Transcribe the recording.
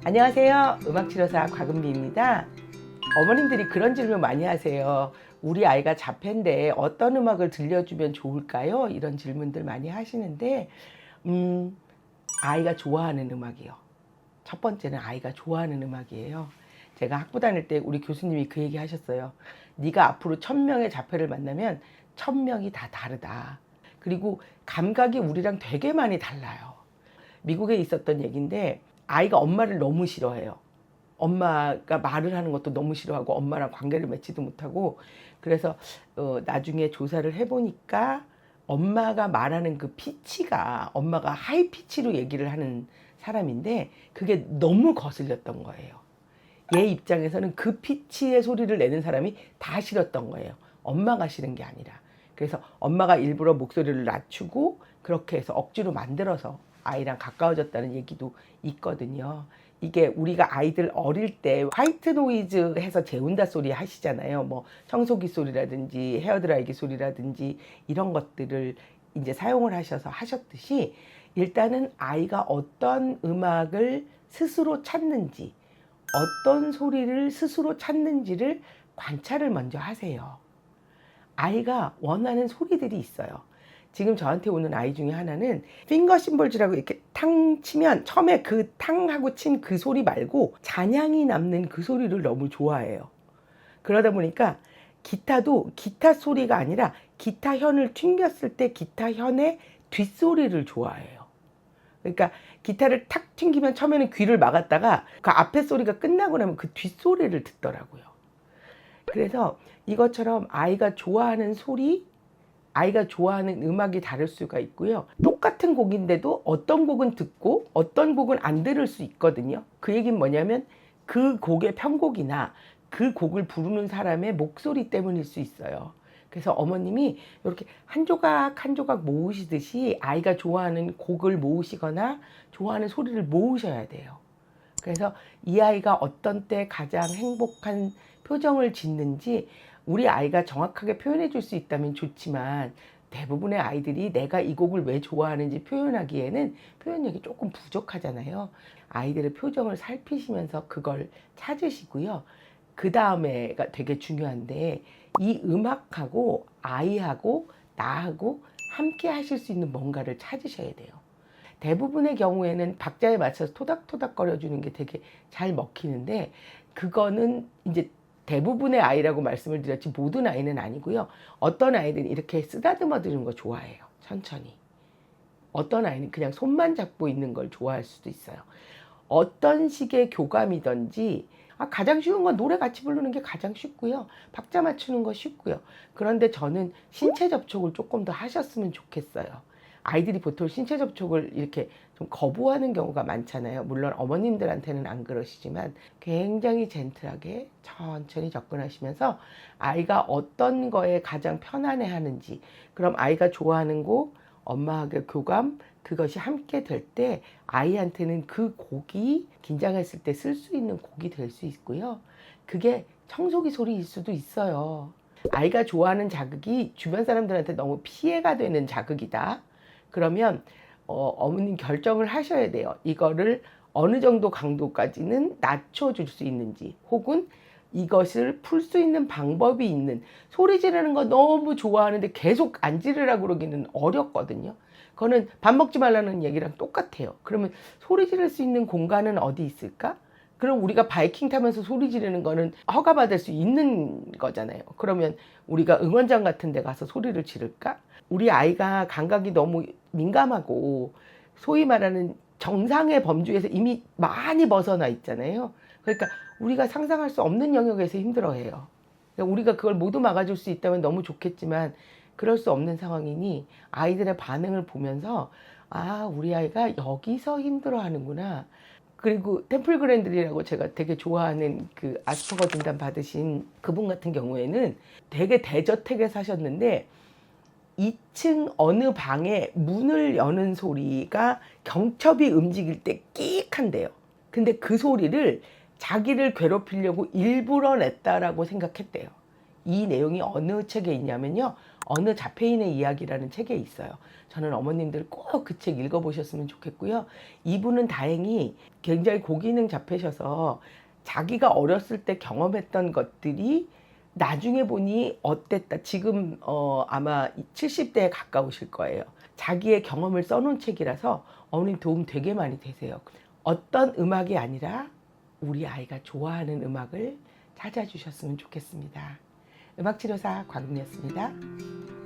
안녕하세요. 음악치료사 곽은비입니다. 어머님들이 그런 질문 많이 하세요. 우리 아이가 자폐인데 어떤 음악을 들려주면 좋을까요? 이런 질문들 많이 하시는데 아이가 좋아하는 음악이요. 첫 번째는 아이가 좋아하는 음악이에요. 제가 학부 다닐 때 우리 교수님이 그 얘기 하셨어요. 네가 앞으로 1000명의 자폐를 만나면 1000명이 다 다르다. 그리고 감각이 우리랑 되게 많이 달라요. 미국에 있었던 얘기인데 아이가 엄마를 너무 싫어해요. 엄마가 말을 하는 것도 너무 싫어하고 엄마랑 관계를 맺지도 못하고, 그래서 나중에 조사를 해보니까 엄마가 말하는 그 피치가, 엄마가 하이 피치로 얘기를 하는 사람인데 그게 너무 거슬렸던 거예요. 얘 입장에서는 그 피치의 소리를 내는 사람이 다 싫었던 거예요. 엄마가 싫은 게 아니라. 그래서 엄마가 일부러 목소리를 낮추고 그렇게 해서 억지로 만들어서 아이랑 가까워졌다는 얘기도 있거든요. 이게 우리가 아이들 어릴 때 화이트 노이즈 해서 재운다 소리 하시잖아요. 뭐 청소기 소리라든지 헤어드라이기 소리라든지 이런 것들을 이제 사용을 하셔서 하셨듯이, 일단은 아이가 어떤 음악을 스스로 찾는지, 어떤 소리를 스스로 찾는지를 관찰을 먼저 하세요. 아이가 원하는 소리들이 있어요. 지금 저한테 오는 아이 중에 하나는 핑거 심볼즈라고 이렇게 탕 치면 처음에 그 탕하고 친 그 소리 말고 잔향이 남는 그 소리를 너무 좋아해요. 그러다 보니까 기타도 기타 소리가 아니라 기타 현을 튕겼을 때 기타 현의 뒷소리를 좋아해요. 그러니까 기타를 탁 튕기면 처음에는 귀를 막았다가 그 앞에 소리가 끝나고 나면 그 뒷소리를 듣더라고요. 그래서 이것처럼 아이가 좋아하는 소리, 아이가 좋아하는 음악이 다를 수가 있고요. 똑같은 곡인데도 어떤 곡은 듣고 어떤 곡은 안 들을 수 있거든요. 그 얘기는 뭐냐면 그 곡의 편곡이나 그 곡을 부르는 사람의 목소리 때문일 수 있어요. 그래서 어머님이 이렇게 한 조각 한 조각 모으시듯이 아이가 좋아하는 곡을 모으시거나 좋아하는 소리를 모으셔야 돼요. 그래서 이 아이가 어떤 때 가장 행복한 표정을 짓는지 우리 아이가 정확하게 표현해 줄 수 있다면 좋지만, 대부분의 아이들이 내가 이 곡을 왜 좋아하는지 표현하기에는 표현력이 조금 부족하잖아요. 아이들의 표정을 살피시면서 그걸 찾으시고요. 그 다음에가 되게 중요한데, 이 음악하고 아이하고 나하고 함께 하실 수 있는 뭔가를 찾으셔야 돼요. 대부분의 경우에는 박자에 맞춰서 토닥토닥 거려주는 게 되게 잘 먹히는데, 그거는 이제 대부분의 아이라고 말씀을 드렸지 모든 아이는 아니고요. 어떤 아이들은 이렇게 쓰다듬어 드는 거 좋아해요. 천천히. 어떤 아이는 그냥 손만 잡고 있는 걸 좋아할 수도 있어요. 어떤 식의 교감이든지, 가장 쉬운 건 노래 같이 부르는 게 가장 쉽고요. 박자 맞추는 거 쉽고요. 그런데 저는 신체 접촉을 조금 더 하셨으면 좋겠어요. 아이들이 보통 신체 접촉을 이렇게 좀 거부하는 경우가 많잖아요. 물론 어머님들한테는 안 그러시지만 굉장히 젠틀하게 천천히 접근하시면서 아이가 어떤 거에 가장 편안해 하는지, 그럼 아이가 좋아하는 곡, 엄마하고 교감, 그것이 함께 될 때 아이한테는 그 곡이 긴장했을 때 쓸 수 있는 곡이 될 수 있고요. 그게 청소기 소리일 수도 있어요. 아이가 좋아하는 자극이 주변 사람들한테 너무 피해가 되는 자극이다. 그러면 어머님 결정을 하셔야 돼요. 이거를 어느 정도 강도까지는 낮춰줄 수 있는지, 혹은 이것을 풀 수 있는 방법이 있는, 소리 지르는 거 너무 좋아하는데 계속 안 지르라고 그러기는 어렵거든요. 그거는 밥 먹지 말라는 얘기랑 똑같아요. 그러면 소리 지를 수 있는 공간은 어디 있을까? 그럼 우리가 바이킹 타면서 소리 지르는 거는 허가받을 수 있는 거잖아요. 그러면 우리가 응원장 같은 데 가서 소리를 지를까? 우리 아이가 감각이 너무 민감하고 소위 말하는 정상의 범주에서 이미 많이 벗어나 있잖아요. 그러니까 우리가 상상할 수 없는 영역에서 힘들어해요. 그러니까 우리가 그걸 모두 막아줄 수 있다면 너무 좋겠지만 그럴 수 없는 상황이니 아이들의 반응을 보면서 우리 아이가 여기서 힘들어하는구나. 그리고 템플 그랜들이라고 제가 되게 좋아하는 그 아스퍼거 진단 받으신 그분 같은 경우에는 되게 대저택에 사셨는데 2층 어느 방에 문을 여는 소리가 경첩이 움직일 때 끼익한대요. 근데 그 소리를 자기를 괴롭히려고 일부러 냈다라고 생각했대요. 이 내용이 어느 책에 있냐면요, 어느 자폐인의 이야기라는 책에 있어요. 저는 어머님들 꼭 그 책 읽어보셨으면 좋겠고요. 이분은 다행히 굉장히 고기능 자폐셔서 자기가 어렸을 때 경험했던 것들이 나중에 보니 어땠다. 지금 아마 70대에 가까우실 거예요. 자기의 경험을 써놓은 책이라서 어머님 도움 되게 많이 되세요. 어떤 음악이 아니라 우리 아이가 좋아하는 음악을 찾아주셨으면 좋겠습니다. 음악치료사 곽은이었습니다.